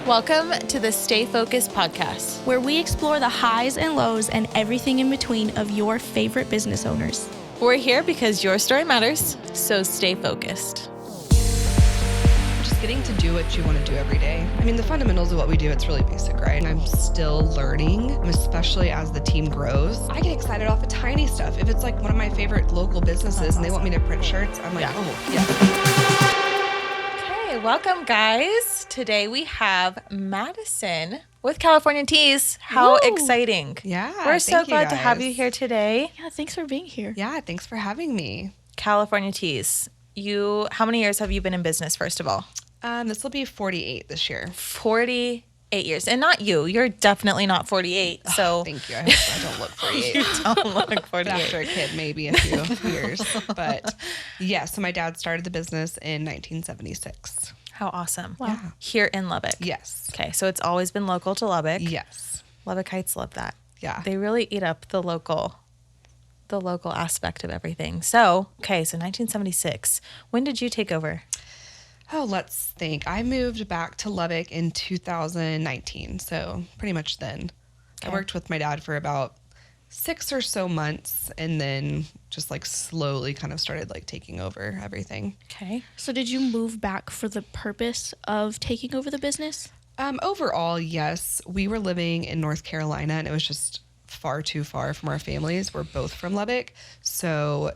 Welcome to the Stay Focused podcast, where we explore the highs and lows and everything in between of your favorite business owners. We're here because your story matters, so stay focused. Just getting to do what you want to do every day. I mean, the fundamentals of what we do, it's really basic, right? I'm still learning, especially as the team grows. I get excited off of tiny stuff. If it's like one of my favorite local businesses and they want me to print shirts, I'm like, oh, yeah. Welcome, guys. Today we have Madison with California Teas. How exciting. Yeah. We're so glad to have you here today. Yeah, thanks for being here. Yeah, thanks for having me. California Teas. How many years have you been in business, first of all? This will be 48 this year. 48 years. And not you. You're definitely not 48. So thank you. I hope I don't look 48. You don't look 48. But after a kid, maybe a few years. But yeah, so my dad started the business in 1976. How awesome. Wow. Here in Lubbock. Yes. Okay, so it's always been local to Lubbock. Yes. Lubbockites love that. Yeah. They really eat up the local aspect of everything. So 1976. When did you take over? Oh, let's think. I moved back to Lubbock in 2019, so pretty much then. Okay. I worked with my dad for about 6 or so months and then just like slowly kind of started like taking over everything. Okay. So did you move back for the purpose of taking over the business? Overall, yes. We were living in North Carolina and it was just far too far from our families. We're both from Lubbock. So,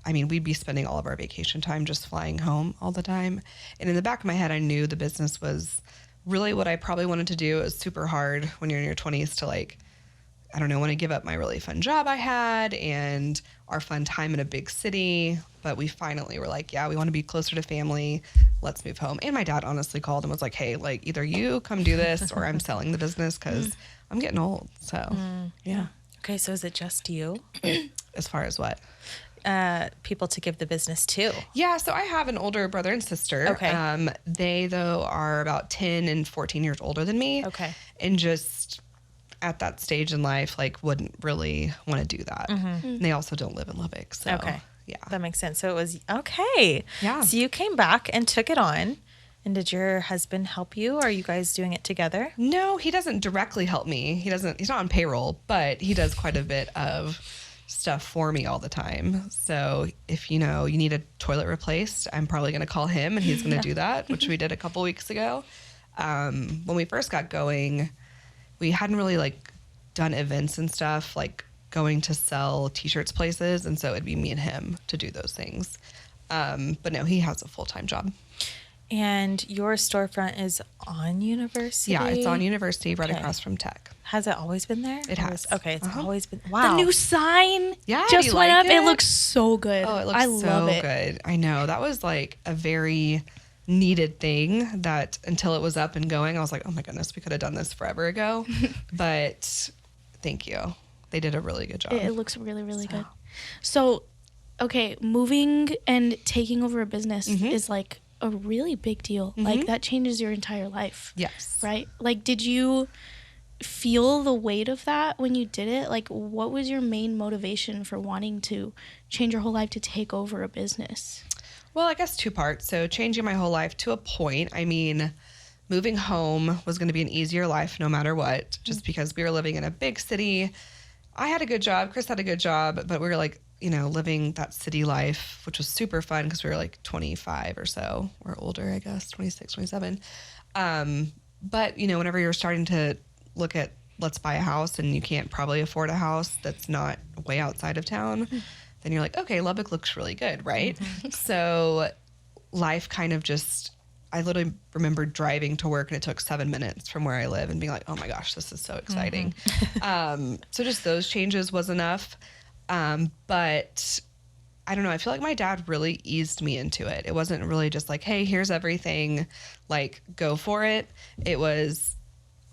I mean, we'd be spending all of our vacation time just flying home all the time. And in the back of my head, I knew the business was really what I probably wanted to do. It was super hard when you're in your 20s to want to give up my really fun job I had and our fun time in a big city. But we finally were like, yeah, we want to be closer to family. Let's move home. And my dad honestly called and was like, hey, like either you come do this or I'm selling the business because I'm getting old. So, yeah. Okay, so is it just you? As far as what? People to give the business to. Yeah, so I have an older brother and sister. Okay. They, though, are about 10 and 14 years older than me. Okay. And just at that stage in life, like, wouldn't really want to do that. Mm-hmm. And they also don't live in Lubbock, so. Okay. Yeah. That makes sense. So it was, okay. Yeah. So you came back and took it on. And did your husband help you? Or are you guys doing it together? No, he doesn't directly help me. He's not on payroll, but he does quite a bit of stuff for me all the time. So if you need a toilet replaced, I'm probably going to call him and he's going to do that, which we did a couple weeks ago. When we first got going, we hadn't really done events and stuff, like going to sell t-shirts places. And so it'd be me and him to do those things. But no, he has a full-time job. And your storefront is on University? Yeah, it's on University right across from Tech. Has it always been there? It has. Okay, it's always been. Wow. The new sign just went up. It? It looks so good. Oh, it looks I love it. Good. I know. That was like a very needed thing that until it was up and going, I was like, oh my goodness, we could have done this forever ago. But thank you. They did a really good job. It looks really, really good. So, okay, moving and taking over a business is like a really big deal. Like that changes your entire life. Yes. Right? Like, did you feel the weight of that when you did it? Like, what was your main motivation for wanting to change your whole life to take over a business? Well, I guess 2 parts. So changing my whole life to a point. I mean, moving home was going to be an easier life no matter what, just because we were living in a big city. I had a good job. Chris had a good job, but we were living that city life, which was super fun because we were 25 or so. We're older, I guess, 26, 27. But, whenever you're starting to look at let's buy a house and you can't probably afford a house that's not way outside of town, then you're like, okay, Lubbock looks really good, right? So life kind of I literally remember driving to work and it took 7 minutes from where I live and being like, oh my gosh, this is so exciting. So just those changes was enough. But I don't know. I feel like my dad really eased me into it. It wasn't really just like, hey, here's everything, go for it. It was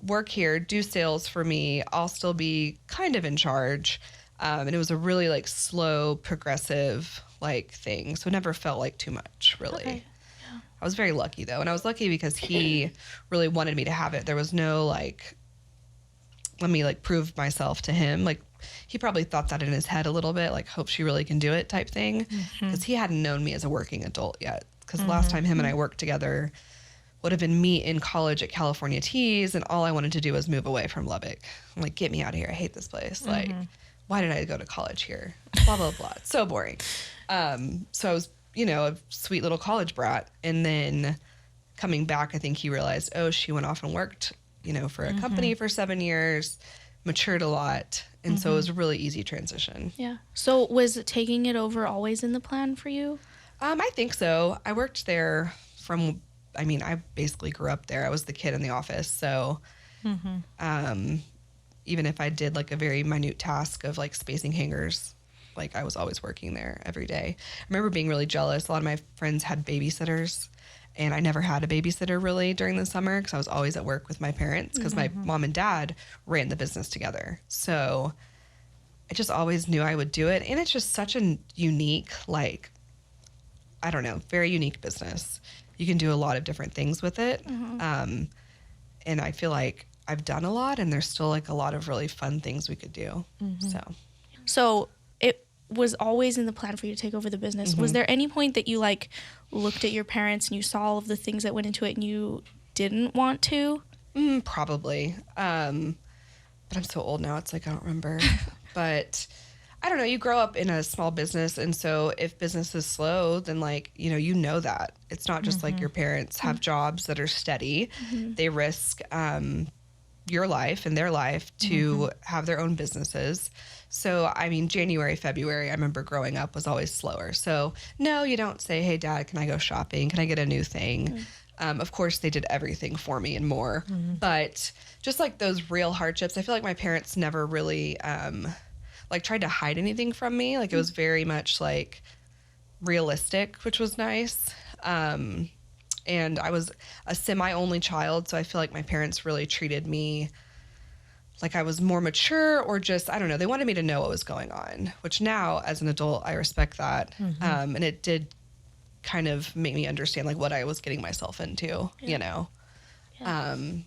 work here, do sales for me. I'll still be kind of in charge. And it was a really slow, progressive thing. So it never felt too much, really. Okay. I was very lucky though. And I was lucky because he really wanted me to have it. There was no let me prove myself to him. He probably thought that in his head a little bit, hope she really can do it type thing. Because he hadn't known me as a working adult yet. Because the last time him and I worked together, would have been me in college at California Teas, and all I wanted to do was move away from Lubbock. I'm like, get me out of here. I hate this place. Like, why did I go to college here? Blah, blah, blah. It's so boring. So I was, a sweet little college brat. And then coming back, I think he realized, oh, she went off and worked, for a company for 7 years, matured a lot. And so it was a really easy transition. Yeah. So was taking it over always in the plan for you? I think so. I worked there I basically grew up there. I was the kid in the office. So even if I did like a very minute task of like spacing hangers, like I was always working there every day. I remember being really jealous. A lot of my friends had babysitters, and I never had a babysitter really during the summer because I was always at work with my parents because my mom and dad ran the business together. So I just always knew I would do it. And it's just such a unique, very unique business. You can do a lot of different things with it. And I feel like I've done a lot, and there's still like a lot of really fun things we could do. So it was always in the plan for you to take over the business. Was there any point that you like looked at your parents and you saw all of the things that went into it and you didn't want to? Probably. But I'm so old now. It's like, I don't remember, but I don't know. You grow up in a small business. And so if business is slow, then that it's not just like your parents have jobs that are steady. They risk, your life and their life to have their own businesses. So, January, February, I remember growing up was always slower. So no, you don't say, hey dad, can I go shopping? Can I get a new thing? Of course they did everything for me and more, but just like those real hardships, I feel like my parents never really, tried to hide anything from me. Like it was very much like realistic, which was nice. And I was a semi-only child, so I feel like my parents really treated me like I was more mature, or just, I don't know, they wanted me to know what was going on, which now as an adult, I respect that. And it did kind of make me understand like what I was getting myself into, Yeah.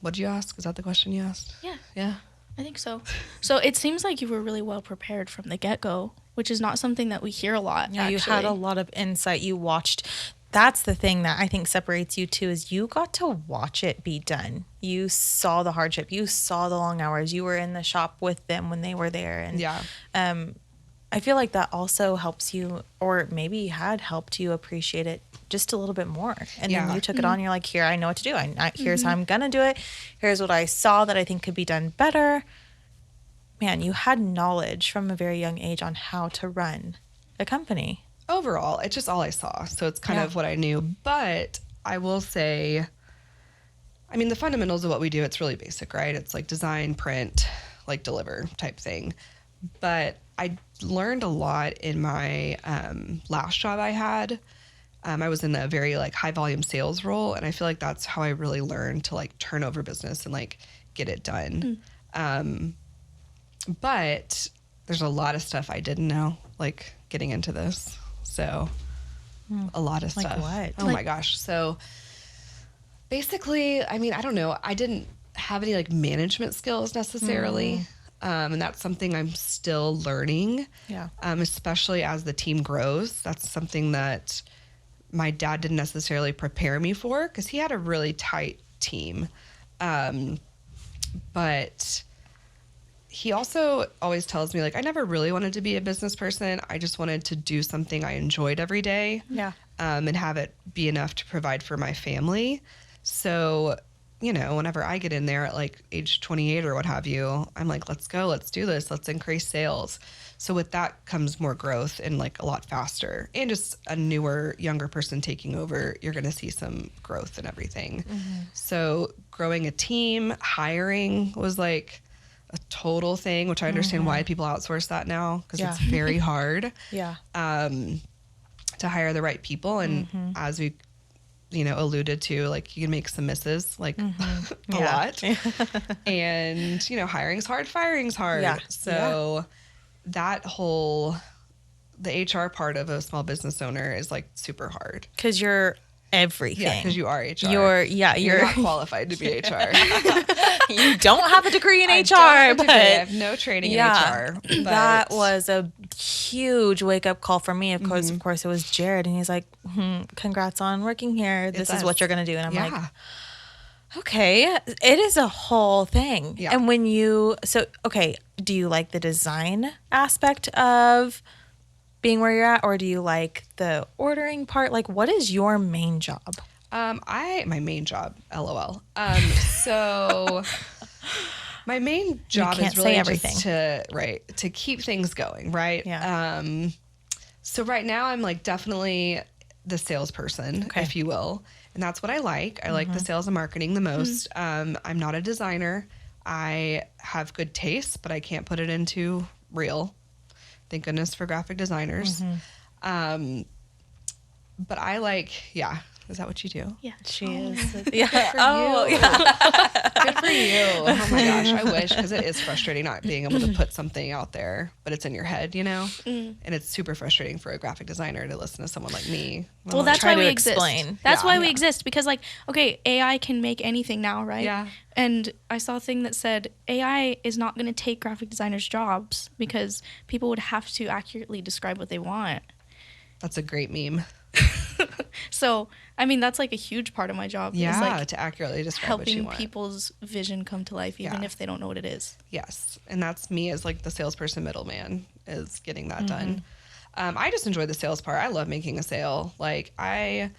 What'd you ask? Is that the question you asked? Yeah. Yeah. I think so. So it seems like you were really well prepared from the get-go, which is not something that we hear a lot. Yeah, actually. you had a lot of insight. You watched. That's the thing that I think separates you two, is you got to watch it be done. You saw the hardship. You saw the long hours. You were in the shop with them when they were there. And I feel like that also helps you, or maybe had helped you appreciate it just a little bit more. And then you took it on. You're like, here, I know what to do. Here's how I'm going to do it. Here's what I saw that I think could be done better. Man, you had knowledge from a very young age on how to run a company. Overall, it's just all I saw. So it's kind of what I knew. But I will say, the fundamentals of what we do, it's really basic, right? It's like design, print, like deliver type thing. But I learned a lot in my last job I had. I was in a very like high volume sales role. And I feel like that's how I really learned to like turn over business and like get it done. But there's a lot of stuff I didn't know, like getting into this. So a lot of stuff. Like what? Oh my gosh. So basically, I don't know. I didn't have any like management skills necessarily. And that's something I'm still learning. Yeah. Especially as the team grows. That's something that my dad didn't necessarily prepare me for because he had a really tight team. But he also always tells me, like, I never really wanted to be a business person. I just wanted to do something I enjoyed every day. Yeah. And have it be enough to provide for my family. So, whenever I get in there at like age 28 or what have you, I'm like, let's go, let's do this, let's increase sales. So with that comes more growth and like a lot faster, and just a newer, younger person taking over, you're going to see some growth and everything. So growing a team, hiring was like a total thing, which I understand why people outsource that now, because it's very hard to hire the right people. And as we alluded to, like, you can make some misses, like a lot. And, hiring's hard, firing's hard. Yeah. So that whole, the HR part of a small business owner is like super hard. Because you're everything. Yeah, because you are HR. You're not qualified to be HR. You don't have a degree in I HR, don't have a but degree. I have no training in HR. But that was a huge wake up call for me. Of course, it was Jared, and he's like, "Congrats on working here. This is what you're gonna do." And I'm like, "Okay, it is a whole thing." Yeah. And when do you like the design aspect of being where you're at, or do you like the ordering part? Like, what is your main job? My main job, LOL. So my main job is really just to keep things going, right? Yeah. So right now I'm like definitely the salesperson, if you will. And that's what I like. I like the sales and marketing the most. I'm not a designer. I have good taste, but I can't put it into real. Thank goodness for graphic designers. But I like, is that what you do? Yeah, she is. Yeah. Good for you. Yeah. Good for you. Oh my gosh, I wish, because it is frustrating not being able to put something out there, but it's in your head, you know? And it's super frustrating for a graphic designer to listen to someone like me. Well, that's why we explain. Exist. That's why we exist, because like, okay, AI can make anything now, right? Yeah. And I saw a thing that said AI is not going to take graphic designers' jobs because people would have to accurately describe what they want. That's a great meme. So, I mean, that's like a huge part of my job. Yeah, is like to accurately describe what you helping want. people's vision come to life, even if they don't know what it is. Yes, and that's me as like the salesperson middleman, is getting that done. I just enjoy the sales part. I love making a sale. Like, I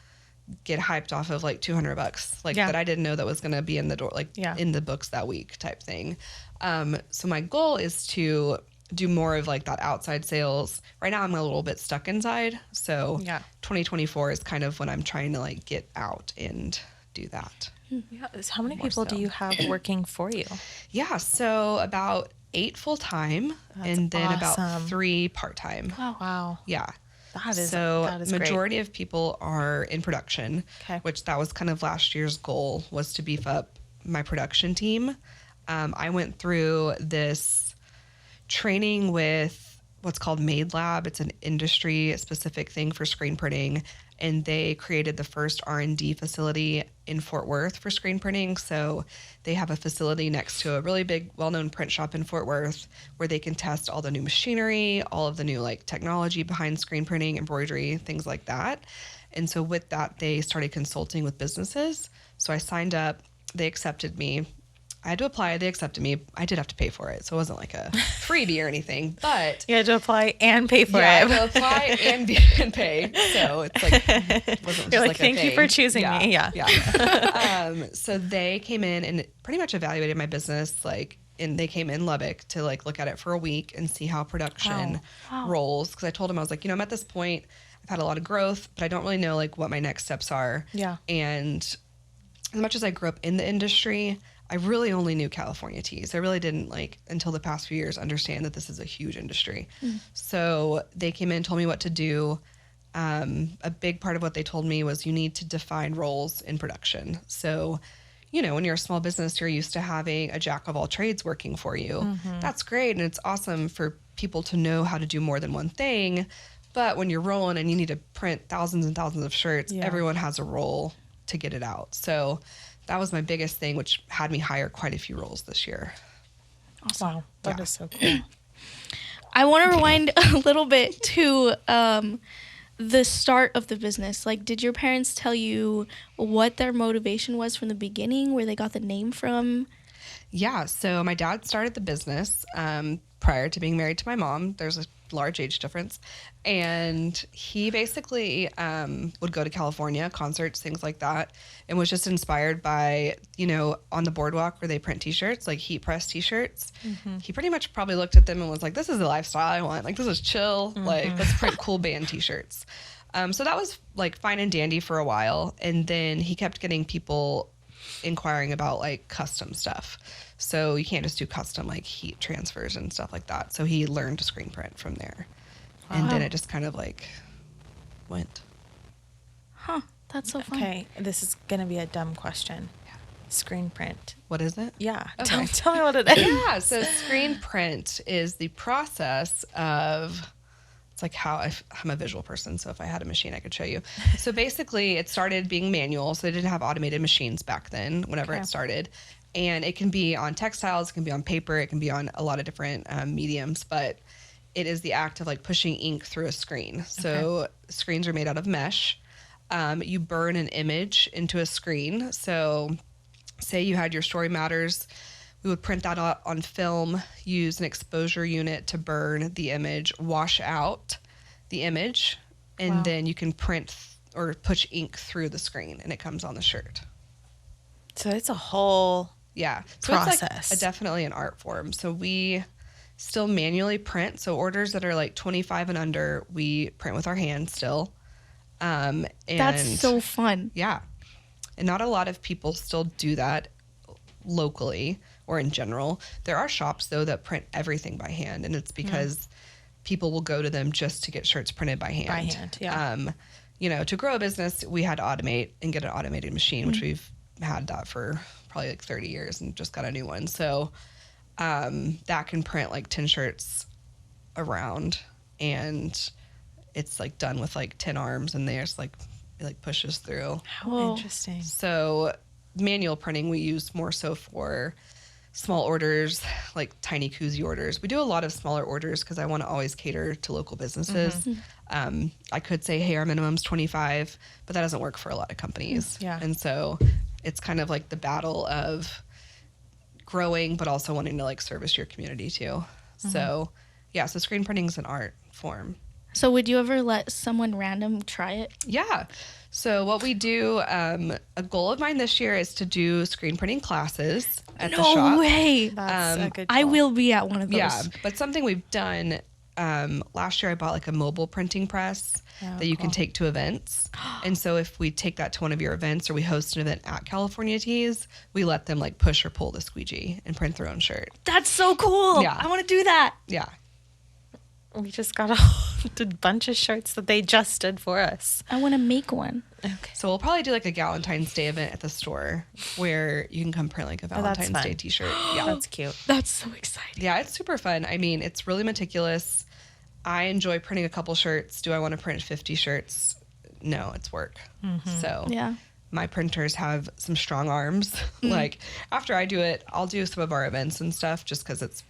get hyped off of like $200, like that I didn't know that was going to be in the door, like in the books that week type thing. So my goal is to do more of like that outside sales. Right now I'm a little bit stuck inside. So 2024 is kind of when I'm trying to like get out and do that. Yeah. How many people do you have working for you? Yeah. So about 8 full-time and then about 3 part-time. Wow. Yeah. That is majority of people are in production, which that was kind of last year's goal, was to beef up my production team. I went through this training with what's called Made Lab. It's an industry specific thing for screen printing. And they created the first R&D facility in Fort Worth for screen printing. So they have a facility next to a really big, well-known print shop in Fort Worth where they can test all the new machinery, all of the new like technology behind screen printing, embroidery, things like that. And so with that, they started consulting with businesses. So I signed up. They accepted me. I had to apply. They accepted me. I did have to pay for it. So it wasn't like a freebie or anything, but you had to apply and pay for it. I had to apply and pay. So it's like, it wasn't you're just like thank you for choosing me. Yeah. So they came in and pretty much evaluated my business. Like, and they came in Lubbock to like look at it for a week and see how production rolls. Cause I told them, I was like, I'm at this point, I've had a lot of growth, but I don't really know like what my next steps are. Yeah. And as much as I grew up in the industry, I really only knew California teas. I really didn't until the past few years understand that this is a huge industry. So they came in and told me what to do. A big part of what they told me was you need to define roles in production. So, when you're a small business, you're used to having a jack of all trades working for you. That's great. And it's awesome for people to know how to do more than one thing. But when you're rolling and you need to print thousands and thousands of shirts, everyone has a role to get it out. So that was my biggest thing, which had me hire quite a few roles this year. Awesome. Wow. That is so cool. I want to rewind a little bit to the start of the business. Like, did your parents tell you what their motivation was from the beginning, where they got the name from? Yeah. So my dad started the business prior to being married to my mom. There's a large age difference. And he basically would go to California, concerts, things like that, and was just inspired by, on the boardwalk where they print t-shirts, like heat press t-shirts. He pretty much probably looked at them and was like, this is the lifestyle I want. Like, this is chill. Like, let's print cool band t-shirts. So that was like fine and dandy for a while. And then he kept getting people inquiring about like custom stuff. So you can't just do custom like heat transfers and stuff like that. So he learned to screen print from there. Wow. And then it just kind of like went. Huh. That's so fun. Okay. This is going to be a dumb question. Screen print. What is it? Yeah. Okay. Tell me what it is. Yeah. So screen print is the process of It's like I'm a visual person, so if I had a machine, I could show you. So basically, it started being manual, so they didn't have automated machines back then, whenever it started. And it can be on textiles, it can be on paper, it can be on a lot of different mediums, but it is the act of like pushing ink through a screen. So screens are made out of mesh. You burn an image into a screen. So say you had your Story Matters, we would print that out on film, use an exposure unit to burn the image, wash out the image, and then you can print or push ink through the screen, and it comes on the shirt. So it's a whole process. It's like definitely an art form. So we still manually print. So orders that are like 25 and under, we print with our hands still. And That's so fun. Yeah. And not a lot of people still do that locally or in general. There are shops though that print everything by hand, and it's because people will go to them just to get shirts printed by hand. By hand, yeah. You know, to grow a business, we had to automate and get an automated machine, which we've had that for probably like 30 years and just got a new one. So that can print like 10 shirts around, and it's like done with like 10 arms, and there's like it like pushes through. How interesting. So manual printing we use more so for small orders, like tiny koozie orders. We do a lot of smaller orders because I want to always cater to local businesses. I could say, hey, our minimum's 25, but that doesn't work for a lot of companies. Yeah. And so it's kind of like the battle of growing, but also wanting to like service your community too. So yeah, so screen printing is an art form. So would you ever let someone random try it? Yeah. So what we do, a goal of mine this year is to do screen printing classes at the shop. No way. That's a good I call. will be at one of those. Yeah, but something we've done, last year I bought like a mobile printing press that you can take to events. And so if we take that to one of your events, or we host an event at California Tees, we let them like push or pull the squeegee and print their own shirt. That's so cool. Yeah. I want to do that. Yeah. We just got a bunch of shirts that they just did for us. I want to make one. Okay. So we'll probably do like a Valentine's Day event at the store where you can come print like a Valentine's fun. Day t-shirt. Yeah. That's cute. That's so exciting. Yeah, it's super fun. I mean, it's really meticulous. I enjoy printing a couple shirts. Do I want to print 50 shirts? No, it's work. So Yeah. my printers have some strong arms. Like after I do it, I'll do some of our events and stuff just because it's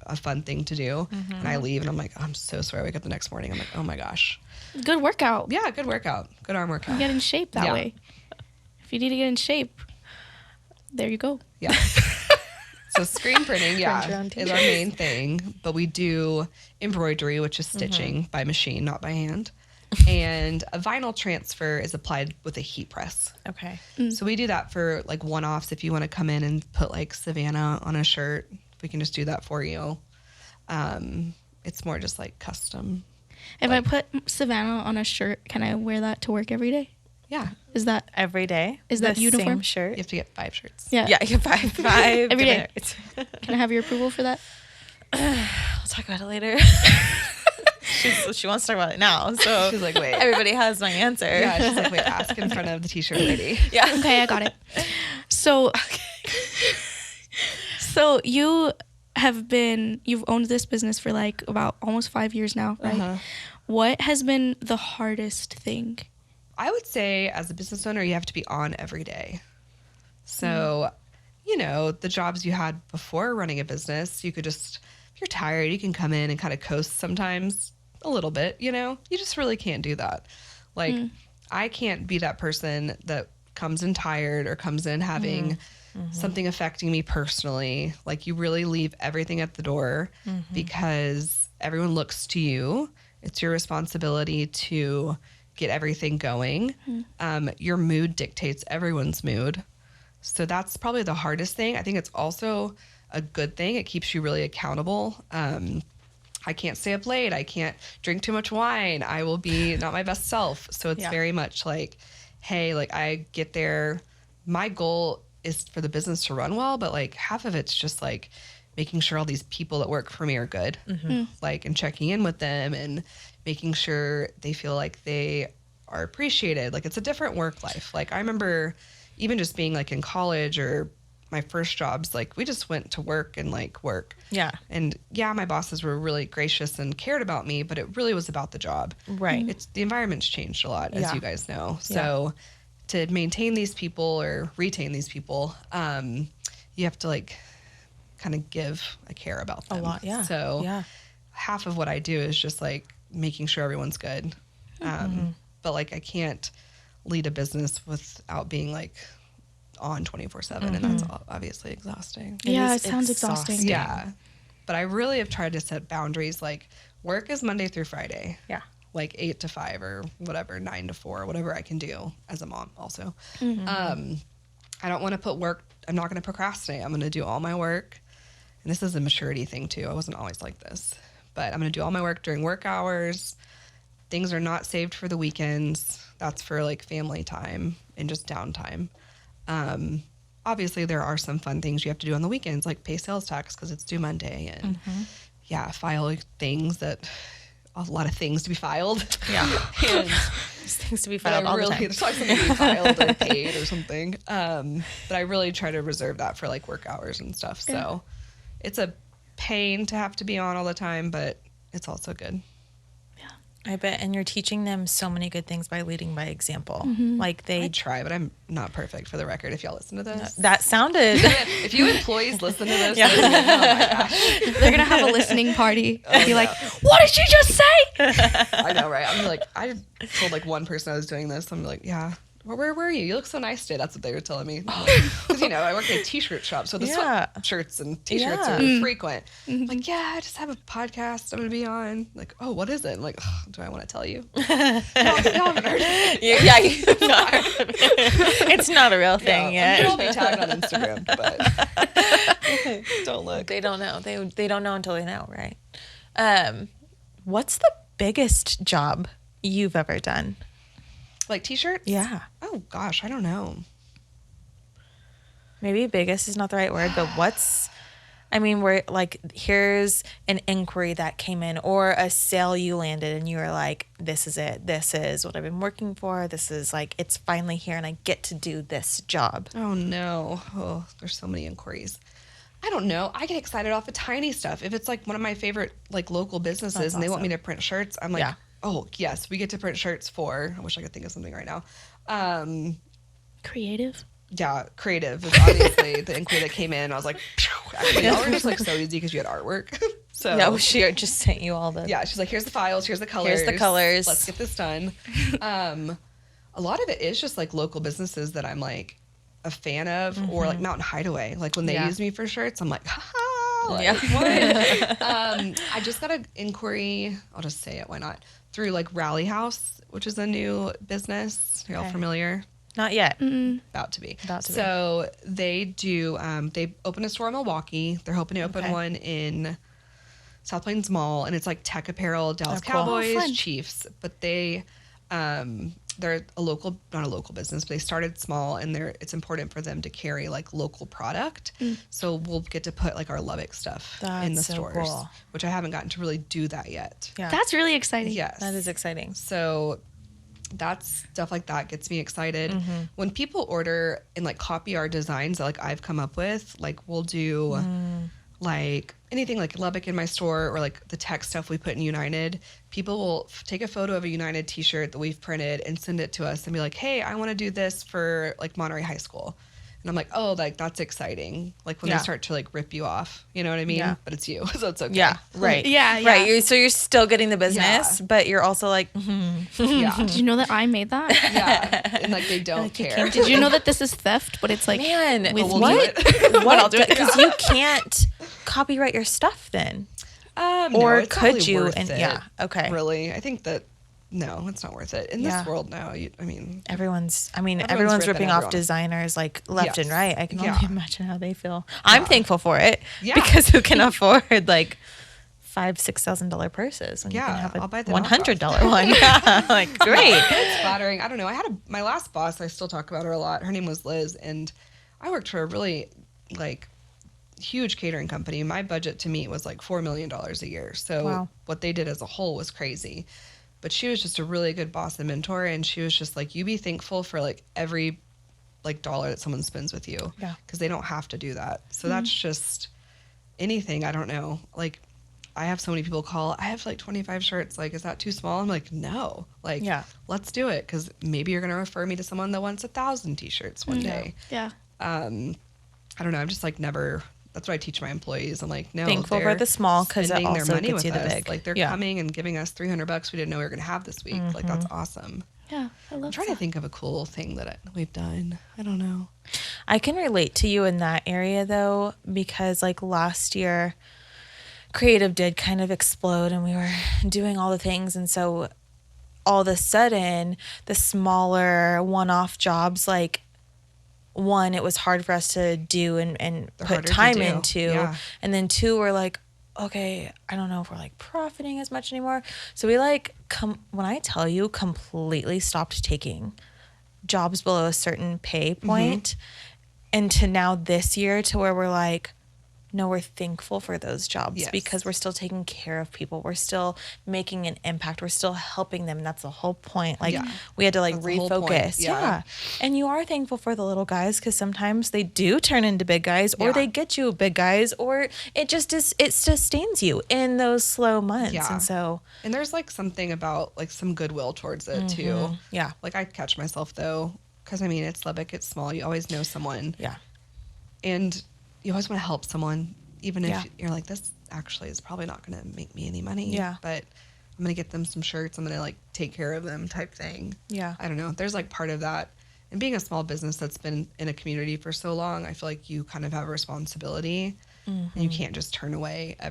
a fun thing to do. And I leave and I'm like, oh, I'm so sorry. I wake up the next morning. I'm like, oh my gosh. Good workout. Yeah, good workout. Good arm workout. You get in shape that Yeah. way. If you need to get in shape, there you go. Yeah. So screen printing, Print your yeah, own is our main thing. But we do embroidery, which is stitching by machine, not by hand. And a vinyl transfer is applied with a heat press. Okay. So we do that for like one-offs. If you want to come in and put like Savannah on a shirt, we can just do that for you. It's more just like custom. If I put Savannah on a shirt, can I wear that to work every day? Yeah. Is that Every day. Is that the uniform? Same You shirt. have to get 5 shirts. yeah? Yeah, you buy 5 Every day. different- Can I have your approval for that? We'll talk about it later. She wants to talk about it now. So She's like, wait. everybody has my answer. Yeah, she's like, wait, ask in front of the t-shirt lady. Yeah. Okay, I got it. So, so you've owned this business for like about almost 5 years now, right? What has been the hardest thing? I would say as a business owner, you have to be on every day. So, you know, the jobs you had before running a business, you could just, if you're tired, you can come in and kind of coast sometimes a little bit, you know? You just really can't do that. Like, I can't be that person that comes in tired or comes in having something affecting me personally. Like, you really leave everything at the door because everyone looks to you. It's your responsibility to get everything going. Your mood dictates everyone's mood. So that's probably the hardest thing. I think it's also a good thing. It keeps you really accountable. I can't stay up late. I can't drink too much wine. I will be not my best self. So it's very much like, hey, like I get there. My goal is for the business to run well, but like half of it's just like making sure all these people that work for me are good, like, and checking in with them and making sure they feel like they are appreciated. Like it's a different work life. Like I remember even just being like in college or my first jobs, like we just went to work and like work. Yeah. And yeah, my bosses were really gracious and cared about me, but it really was about the job. Right. It's the environment's changed a lot, as Yeah. you guys know. So to maintain these people or retain these people, you have to like kind of give a care about them. A lot, yeah. So half of what I do is just like making sure everyone's good. But like I can't lead a business without being like on 24/7, and that's obviously exhausting. It sounds exhausting. Yeah. But I really have tried to set boundaries. Like work is Monday through Friday. Yeah. Like 8 to 5 or whatever, 9 to 4, whatever I can do as a mom also. I don't want to put work, I'm not going to procrastinate. I'm going to do all my work. And this is a maturity thing too. I wasn't always like this, but I'm going to do all my work during work hours. Things are not saved for the weekends. That's for like family time and just downtime. Obviously there are some fun things you have to do on the weekends, like pay sales tax because it's due Monday, and file things that a lot of things to be filed. Yeah. And There's things to be filed all the time. There's like something to be filed or paid or something. But I really try to reserve that for like work hours and stuff. So it's a pain to have to be on all the time, but it's also good. I bet. And you're teaching them so many good things by leading by example. Like I try, but I'm not perfect, for the record, if y'all listen to this. that sounded. If you employees listen to this, Yeah. oh my gosh. They're gonna have a listening party. Be like, what did you just say? I know, right? I'm like, I told like one person I was doing this. I'm like, yeah. Where were you? You look so nice today. That's what they were telling me. Because, I work at a t-shirt shop, so the sweatshirts and t-shirts are frequent. Like, I just have a podcast I'm going to be on. Like, oh, what is it? I'm like, do I want to tell you? Y'all haven't heard it. You've not heard of it. It's not a real thing yet. I'll be tagged on Instagram, but don't look. They don't know. They don't know until they know, right? What's the biggest job you've ever done? Like t-shirts? Yeah. Oh, gosh, I don't know. Maybe biggest is not the right word, but we're like, here's an inquiry that came in or a sale you landed and you were like, this is it. This is what I've been working for. This is like, it's finally here and I get to do this job. Oh, no. Oh, there's so many inquiries. I don't know. I get excited off of tiny stuff. If it's like one of my favorite like local businesses and they want me to print shirts, I'm like, oh, yes, we get to print shirts for, I wish I could think of something right now. Creative. Yeah, creative is obviously the inquiry that came in. I was like, actually, y'all were just like so easy because you had artwork. So No, she just sent you all the. Yeah, she's like, here's the files, here's the colors. Let's get this done. A lot of it is just like local businesses that I'm like a fan of, or like Mountain Hideaway. Like when they use me for shirts, I'm like, haha. Like, what? I just got an inquiry. I'll just say it. Why not? Through like Rally House, which is a new business. Are y'all familiar? Not yet. About to be. So they do. They opened a store in Milwaukee. They're hoping to open one in South Plains Mall, and it's like tech apparel, Dallas Cowboys, Chiefs. But they're a local, not a local business, but they started small, and it's important for them to carry like local product. So we'll get to put like our Lubbock stuff in the stores, which I haven't gotten to really do that yet. Yeah. That's really exciting. Yes. That is exciting. So that's stuff like that gets me excited. When people order and like copy our designs that like I've come up with, like we'll do like anything like Lubbock in my store or like the tech stuff we put in United, people will take a photo of a United t-shirt that we've printed and send it to us and be like, hey, I want to do this for like Monterey High School. And I'm like, oh, like that's exciting. Like when they start to like rip you off, you know what I mean? Yeah. But it's you, so it's okay. Yeah, right. Yeah. Right. So you're still getting the business, but you're also like, Yeah. Did you know that I made that? Yeah. And like they don't care. Did you know that this is theft? But it's like, man, with what? What? I'll do it. Because you can't copyright your stuff then. No, Or it's could probably you? worth And it, yeah, okay. Really, I think that no, it's not worth it in this world now. Everyone's ripping ripping off everyone. designers like left and right. I can only imagine how they feel. I'm thankful for it because who can afford like $5,000-$6,000 purses when you can have a I'll buy the $100 one? Yeah, like great. It's flattering. I don't know. I had my last boss. I still talk about her a lot. Her name was Liz, and I worked for a really like huge catering company. My budget to meet was like $4 million a year. So what they did as a whole was crazy. But she was just a really good boss and mentor, and she was just like, you be thankful for like every like dollar that someone spends with you. Yeah. Because they don't have to do that. So that's just anything. I don't know. Like, I have so many people call, I have like 25 shirts. Like, is that too small? I'm like, no. Like, let's do it. Because maybe you're going to refer me to someone that wants 1,000 t-shirts one day. Yeah. I don't know. I'm just like never, that's what I teach my employees. I'm like, no. Thankful for the small because it spending their also money gets with you the us. big. Like, they're coming and giving us $300 we didn't know we were going to have this week. Like, that's awesome. Yeah, I love I'm trying to think of a cool thing that we've done. I don't know. I can relate to you in that area though, because like last year, creative did kind of explode and we were doing all the things. And so all of a sudden, the smaller one-off jobs, like one, it was hard for us to do and put time into. Yeah. And then two, we're like, okay, I don't know if we're like profiting as much anymore. So we like, when I tell you, completely stopped taking jobs below a certain pay point. And to now this year to where we're like, no, we're thankful for those jobs because we're still taking care of people. We're still making an impact. We're still helping them. That's the whole point. Like we had to like refocus. Yeah. And you are thankful for the little guys because sometimes they do turn into big guys or they get you big guys or it just is, it sustains you in those slow months. Yeah. And so. And there's like something about like some goodwill towards it too. Yeah. Like I catch myself though, because I mean, it's Lubbock, it's small. You always know someone. Yeah. And you always want to help someone, even if you're like, this actually is probably not going to make me any money. Yeah. But I'm going to get them some shirts. I'm going to like take care of them type thing. Yeah. I don't know. There's like part of that. And being a small business that's been in a community for so long, I feel like you kind of have a responsibility and you can't just turn away a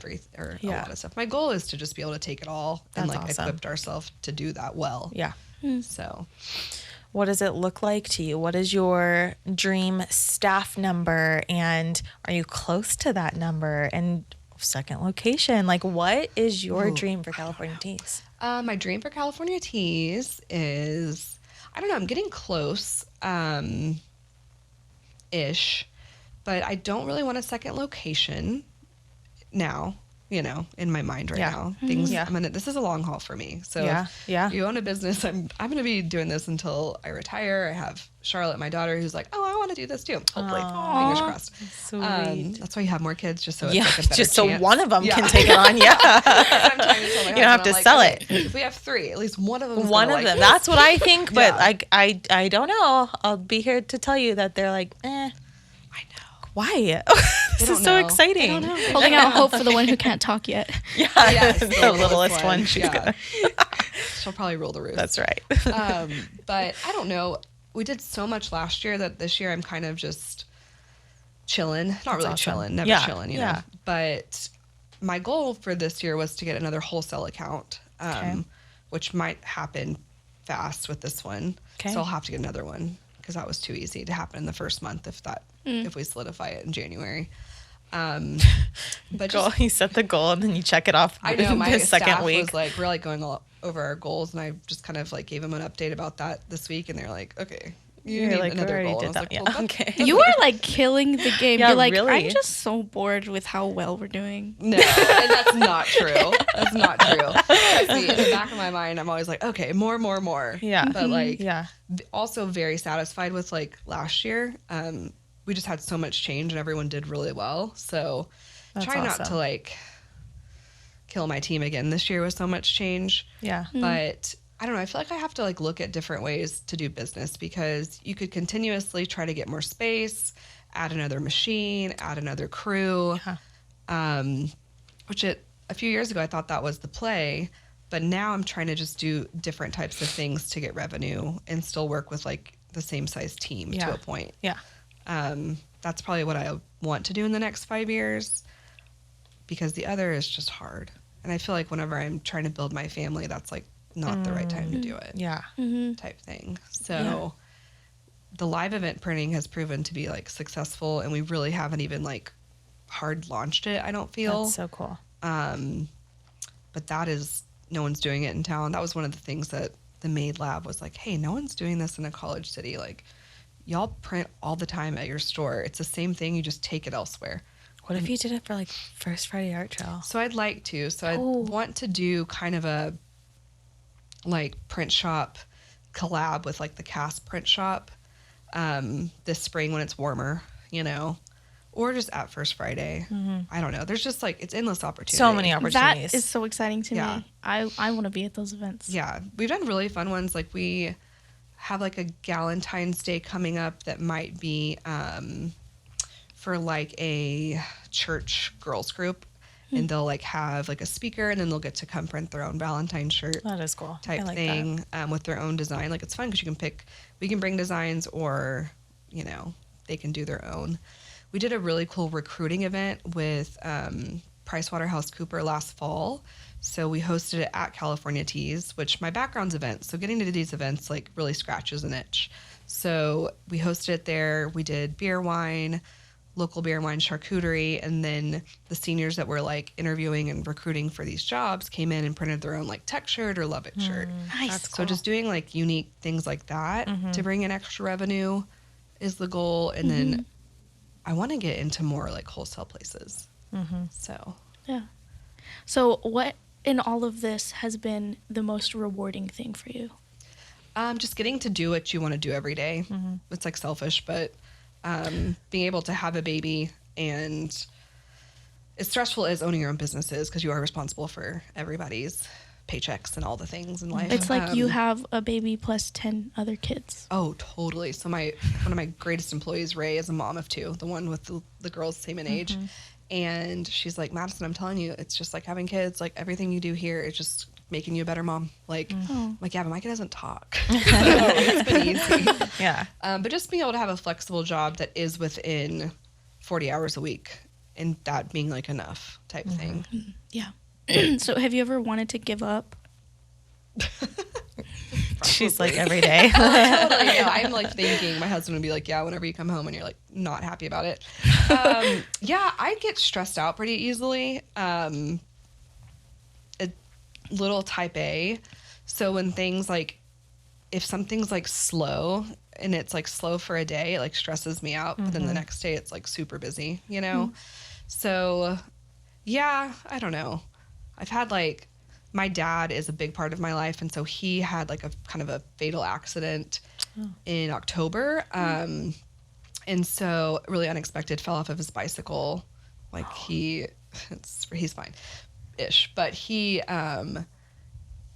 lot of stuff. My goal is to just be able to take it all and like equip ourselves to do that well. Yeah. So what does it look like to you? What is your dream staff number? And are you close to that number? And second location, like what is your dream for California Teas? My dream for California Teas is, I don't know, I'm getting close ish, but I don't really want a second location now. You know, in my mind right now, things. This is a long haul for me. So if you own a business, I'm going to be doing this until I retire. I have Charlotte, my daughter, who's like, oh, I want to do this too. Hopefully, fingers crossed. Sweet. That's why you have more kids, just so it's like a better just chance. so one of them can take it on. Yeah, I'm trying to tell my you don't have to sell it. If we have three, at least one of them. Them. That's what I think, but I don't know. I'll be here to tell you that they're like, I know. Why? This is so exciting. Holding out hope for the one who can't talk yet. The littlest one. She's gonna. She'll probably rule the roost. That's right. But I don't know. We did so much last year that this year I'm kind of just chilling. Not really chilling. Never chilling, you know. But my goal for this year was to get another wholesale account, which might happen fast with this one. So I'll have to get another one because that was too easy to happen in the first month if we solidify it in January. But you set the goal and then you check it off. I know my second staff week was like, we're like going all over our goals, and I just kind of like gave them an update about that this week, and they're like, okay, you need like, another goal. Did that. Like, well, okay. You are like killing the game. Yeah, You're like, really. I'm just so bored with how well we're doing. No, and that's not true. That's not true. See, in the back of my mind, I'm always like, okay, more. Yeah. But like, also very satisfied with like last year. We just had so much change and everyone did really well. So try not to like kill my team again this year with so much change. Yeah. But I don't know. I feel like I have to like look at different ways to do business because you could continuously try to get more space, add another machine, add another crew, which a few years ago I thought that was the play. But now I'm trying to just do different types of things to get revenue and still work with like the same size team to a point. Yeah. That's probably what I want to do in the next 5 years because the other is just hard. And I feel like whenever I'm trying to build my family, that's like not the right time to do it. Yeah. Type thing. So the live event printing has proven to be like successful and we really haven't even like hard launched it, I don't feel. That's so cool. But that is, no one's doing it in town. That was one of the things that the Made Lab was like, hey, no one's doing this in a college city. Like, y'all print all the time at your store. It's the same thing. You just take it elsewhere. What if you did it for like First Friday Art Trail? So I'd like to. So I want to do kind of a like print shop collab with like the Cast print shop. this spring when it's warmer, you know, or just at First Friday. I don't know. There's just like, it's endless opportunity. So many opportunities. That is so exciting to Yeah. me. I want to be at those events. Yeah. We've done really fun ones. Like we have like a Galentine's Day coming up that might be for like a church girls group. And they'll like have like a speaker, and then they'll get to come print their own Valentine's shirt That is cool. type I like thing with their own design. Like it's fun because we can bring designs, or, you know, they can do their own. We did a really cool recruiting event with PricewaterhouseCoopers last fall. So we hosted it at California Teas, which my background's events. So getting to these events like really scratches an itch. So we hosted it there. We did beer, wine, local beer and wine charcuterie, and then the seniors that were like interviewing and recruiting for these jobs came in and printed their own like tech shirt or Lubbock shirt. Nice. That's So just doing like unique things like that to bring in extra revenue is the goal. And then I want to get into more like wholesale places. So Yeah. So what in all of this has been the most rewarding thing for you? just getting to do what you want to do every day. It's like selfish, but being able to have a baby, and as stressful as owning your own business is, because you are responsible for everybody's paychecks and all the things in life. It's like you have a baby plus 10 other kids. Oh, totally. So one of my greatest employees, Ray, is a mom of two, the one with the girls same in age. And she's like, Madison, I'm telling you, it's just like having kids. Like everything you do here is just making you a better mom. Like, I'm like, yeah, but my kid doesn't talk. So it's been easy. Yeah. But just being able to have a flexible job that is within 40 hours a week, and that being like enough type thing. Yeah. So have you ever wanted to give up? She's like every day. Totally. No, I'm like thinking my husband would be like, yeah, whenever you come home and you're like not happy about it. Yeah, I get stressed out pretty easily. A little type A. So when things like, if something's like slow and it's like slow for a day, it like stresses me out. But then the next day it's like super busy, you know? So yeah, I don't know. I've had like, my dad is a big part of my life. And so he had like a kind of a fatal accident in October. And so really unexpected, fell off of his bicycle. Like he's fine-ish, but he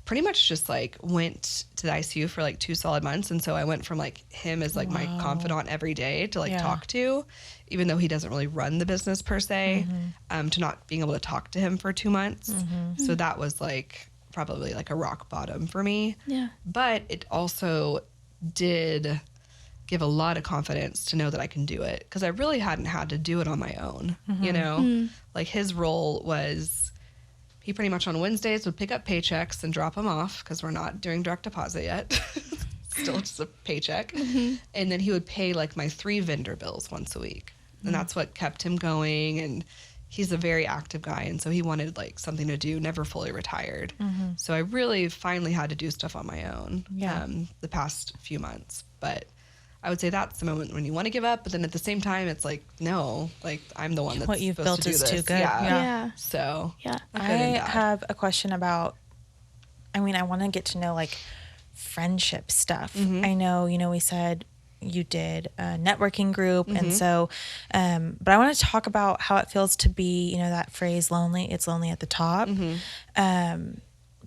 pretty much just like went to the ICU for like 2 solid months. And so I went from like him as like my confidant every day to like talk to, even though he doesn't really run the business per se, to not being able to talk to him for 2 months. So that was like probably like a rock bottom for me. Yeah. But it also did give a lot of confidence to know that I can do it, because I really hadn't had to do it on my own, you know? Like his role was, he pretty much on Wednesdays would pick up paychecks and drop them off, because we're not doing direct deposit yet. Still just a paycheck. And then he would pay like my 3 vendor bills once a week. And that's what kept him going. And he's a very active guy. And so he wanted like something to do, never fully retired. So I really finally had to do stuff on my own the past few months. But I would say that's the moment when you want to give up, but then at the same time, it's like, no, like I'm the one that's What you've supposed built to do is this. too good. Yeah. So Yeah. good I and bad. have a question about, I want to get to know like friendship stuff. I know, we said you did a networking group. And so, but I want to talk about how it feels to be, that phrase lonely, it's lonely at the top.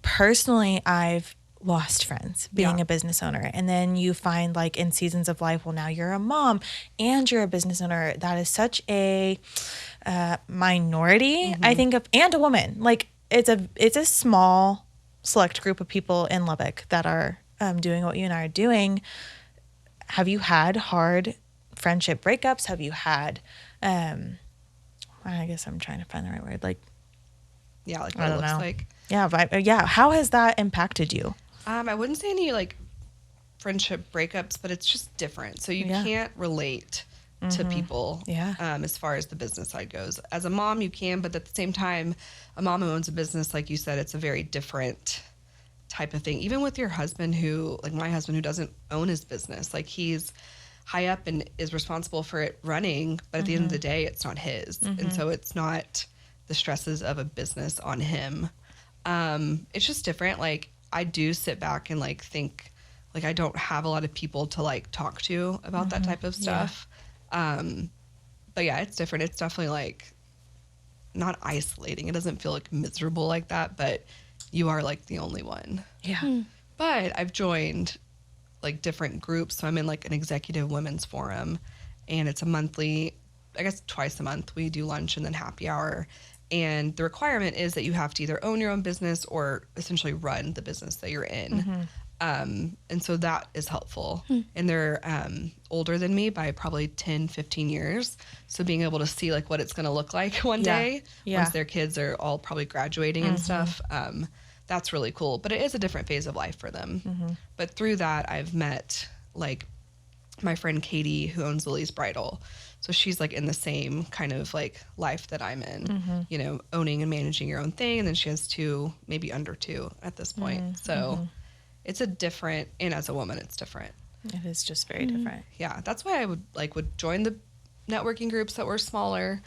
Personally, I've lost friends being a business owner, and then you find like in seasons of life, well, now you're a mom and you're a business owner. That is such a minority, I think, and a woman. Like it's a small select group of people in Lubbock that are doing what you and I are doing. Have you had hard friendship breakups? Have you had I guess I'm trying to find the right word, like Like I what it don't looks know. like. How has that impacted you? I wouldn't say any like friendship breakups, but it's just different. So you can't relate to people as far as the business side goes. As a mom, you can, but at the same time, a mom who owns a business, like you said, it's a very different type of thing. Even with your husband, who, like my husband, who doesn't own his business, like he's high up and is responsible for it running, but at the end of the day, it's not his. And so it's not the stresses of a business on him. It's just different. Like I do sit back and like think like I don't have a lot of people to like talk to about that type of stuff. But yeah, it's different. It's definitely like not isolating. It doesn't feel like miserable like that, but you are like the only one. Yeah. But I've joined like different groups. So I'm in like an executive women's forum, and it's a monthly, I guess twice a month, we do lunch and then happy hour. And the requirement is that you have to either own your own business or essentially run the business that you're in. And so that is helpful. And they're older than me by probably 10, 15 years. So being able to see like what it's going to look like one day once their kids are all probably graduating and stuff, that's really cool. But it is a different phase of life for them. But through that, I've met like my friend Katie, who owns Lily's Bridal. So she's like in the same kind of like life that I'm in, you know, owning and managing your own thing. And then she has 2, maybe under 2 at this point. So it's a different, and as a woman, it's different. It is just very different. Yeah. That's why I would join the networking groups that were smaller.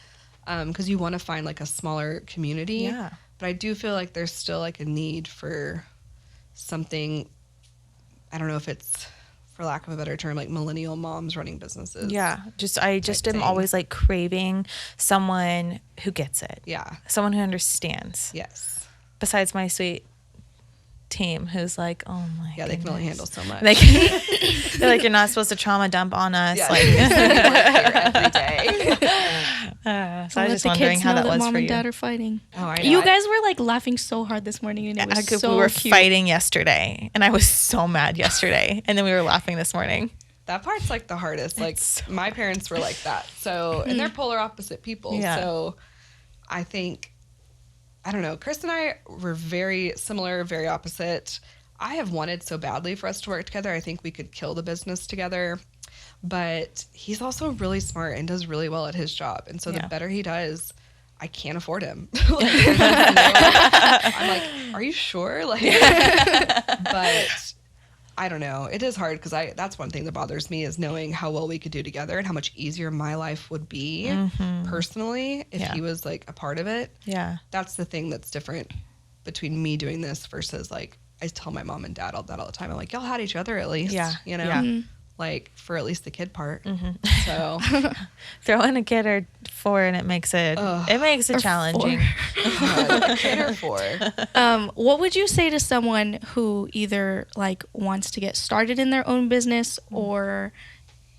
'Cause you want to find like a smaller community. Yeah. But I do feel like there's still like a need for something. I don't know if it's, for lack of a better term, like millennial moms running businesses. Yeah. I just am thing. always like craving someone who gets it. Yeah. Someone who understands. Yes. Besides my sweet team who's like, oh my Yeah, they can only handle so much. they're like, you're not supposed to trauma dump on us. Yeah, Like, you work here every day. so I was just wondering how that was mom for and you. dad are fighting. Oh, I know. You guys were like laughing so hard this morning, and it was so We were cute. fighting yesterday, and I was so mad yesterday, and then we were laughing this morning. That part's like the hardest. Like so my parents were like that. So, and they're polar opposite people. Yeah. So I think, I don't know, Chris and I were very similar, very opposite. I have wanted so badly for us to work together. I think we could kill the business together. But he's also really smart and does really well at his job. And so the better he does, I can't afford him. I'm like, are you sure? Like, but I don't know. It is hard because that's one thing that bothers me is knowing how well we could do together and how much easier my life would be personally if he was like a part of it. Yeah. That's the thing that's different between me doing this versus like, I tell my mom and dad all the time. I'm like, y'all had each other at least. Yeah. You know? Yeah. Like for at least the kid part. So Throw in a kid or 4 and it makes it challenging. a kid or 4. What would you say to someone who either like wants to get started in their own business or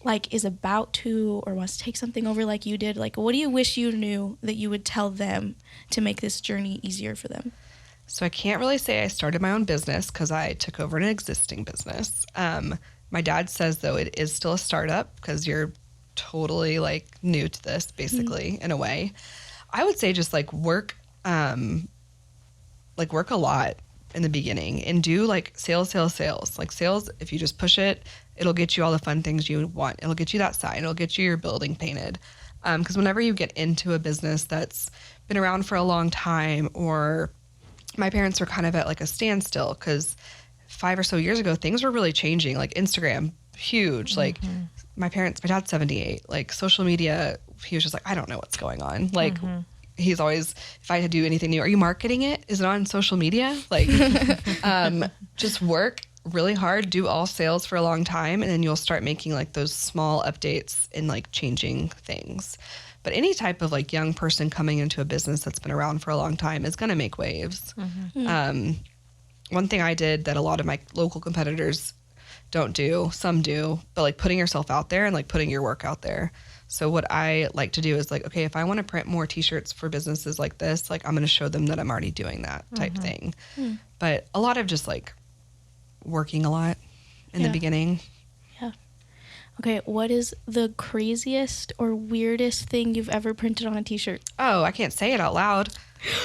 like is about to or wants to take something over like you did? Like, what do you wish you knew that you would tell them to make this journey easier for them? So I can't really say I started my own business because I took over an existing business. My dad says, though, it is still a startup because you're totally like new to this, basically, in a way. I would say just like work a lot in the beginning and do like sales. Like sales, if you just push it, it'll get you all the fun things you want. It'll get you that sign. It'll get you your building painted. Because whenever you get into a business that's been around for a long time, or my parents were kind of at like a standstill because 5 or so years ago, things were really changing. Like Instagram, huge. Like my dad's 78. Like social media, he was just like, I don't know what's going on. Like he's always, if I had to do anything new, are you marketing it? Is it on social media? Like just work really hard, do all sales for a long time, and then you'll start making like those small updates and like changing things. But any type of like young person coming into a business that's been around for a long time is going to make waves. One thing I did that a lot of my local competitors don't do, some do, but like putting yourself out there and like putting your work out there. So what I like to do is like, okay, if I want to print more t-shirts for businesses like this, like I'm going to show them that I'm already doing that type thing. But a lot of just like working a lot in the beginning. Okay, what is the craziest or weirdest thing you've ever printed on a t-shirt? Oh, I can't say it out loud.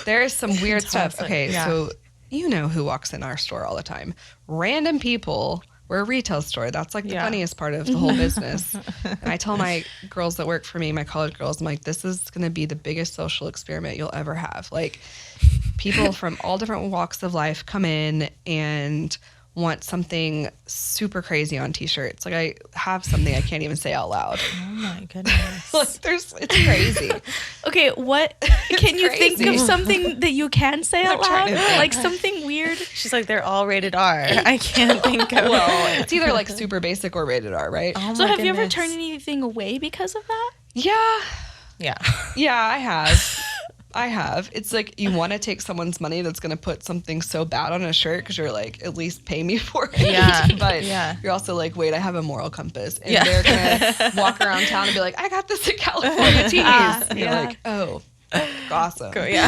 There is some weird stuff. Okay, so you know who walks in our store all the time. Random people. We're a retail store. That's like the funniest part of the whole business. And I tell my girls that work for me, my college girls, I'm like, this is going to be the biggest social experiment you'll ever have. Like people from all different walks of life come in and want something super crazy on t-shirts. Like I have something I can't even say out loud. Oh my goodness. Like it's crazy. Okay, what can you think crazy. of something that you can say out I'm trying loud? to think. Like something weird? She's like, they're all rated R. I can't think of Well, it's either like super basic or rated R, right? Oh So my have you ever goodness. turned anything away because of that? Yeah. Yeah. Yeah, I have. It's like you want to take someone's money that's going to put something so bad on a shirt because you're like, at least pay me for it. Yeah, But yeah. you're also like, wait, I have a moral compass. And Yeah. they're going to walk around town and be like, I got this at California Tees. And you're yeah. like, oh, awesome. Yeah.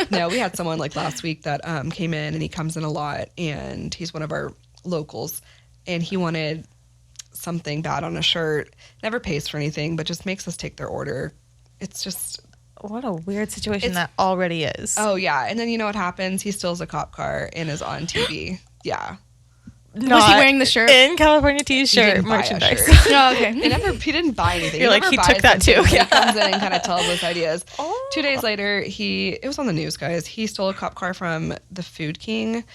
No, we had someone like last week that came in, and he comes in a lot, and he's one of our locals, and he wanted something bad on a shirt. Never pays for anything, but just makes us take their order. It's just... What a weird situation It's- that already is. Oh, yeah. And then you know what happens? He steals a cop car and is on TV. Yeah. Was he Not wearing the shirt? in California T-shirt didn't buy a merchandise? shirt. Oh, okay. He didn't buy anything. You're like, never he buys took that something, too. but Yeah. He comes in and kind of tells us ideas. Oh. 2 days later, it was on the news, guys. He stole a cop car from the Food King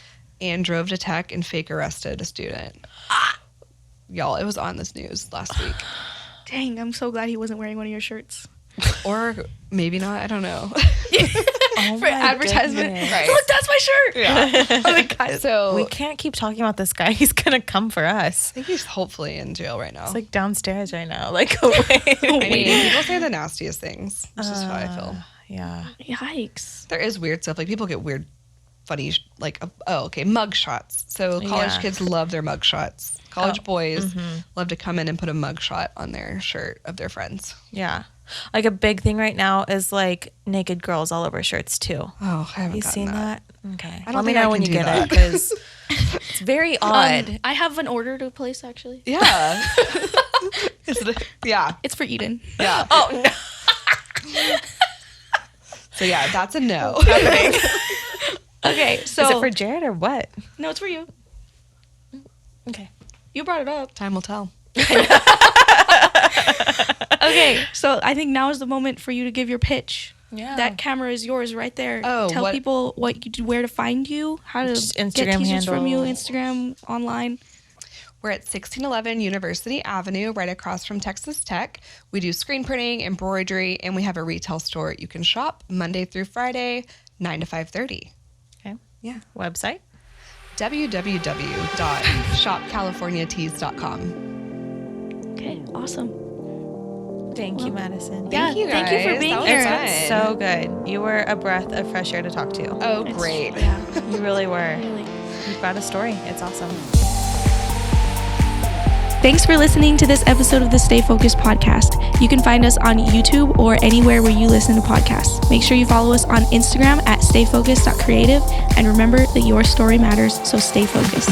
and drove to tech and fake arrested a student. Y'all, it was on this news last week. Dang, I'm so glad he wasn't wearing one of your shirts. Or maybe not. I don't know. Oh For my advertisement. goodness. Right. Look, that's my shirt. Yeah. Oh my God. So We can't keep talking about this guy. He's gonna come for us. I think he's hopefully in jail right now. It's like downstairs right now. Like, wait. I mean, people say the nastiest things. That's just how I feel. Yeah. Yikes. There is weird stuff. Like people get weird, funny, mug shots. So college Yeah. kids love their mug shots. College boys love to come in and put a mug shot on their shirt of their friends. Yeah. Like a big thing right now is like naked girls all over shirts too. Oh, I haven't You gotten seen that? Okay. I don't Let me think I know when can you do get that. it because it's very odd. I have an order to place actually. Yeah. Yeah. It's for Eden. Yeah. Oh no. So yeah, that's a no. Okay, so Is it for Jared or what? no, it's for you. Okay. You brought it up. Time will tell. Okay, so I think now is the moment for you to give your pitch. Yeah. That camera is yours right there. Oh, Tell what- people where to find you, how to Just get Instagram t-shirts from you, handle. Instagram, online. We're at 1611 University Avenue, right across from Texas Tech. We do screen printing, embroidery, and we have a retail store. You can shop Monday through Friday, 9 to 5:30. Okay. Yeah. Website? www.shopcaliforniatees.com. Okay, awesome. Thank you, Madison. Yeah, you thank you for guys. being That was here. fun. It's been so good. You were a breath of fresh air to talk to. Oh, It's- great. Yeah, You really were. really. You've got a story. It's awesome. Thanks for listening to this episode of the Stay Focused podcast. You can find us on YouTube or anywhere where you listen to podcasts. Make sure you follow us on Instagram at stayfocused.creative, and remember that your story matters, so stay focused.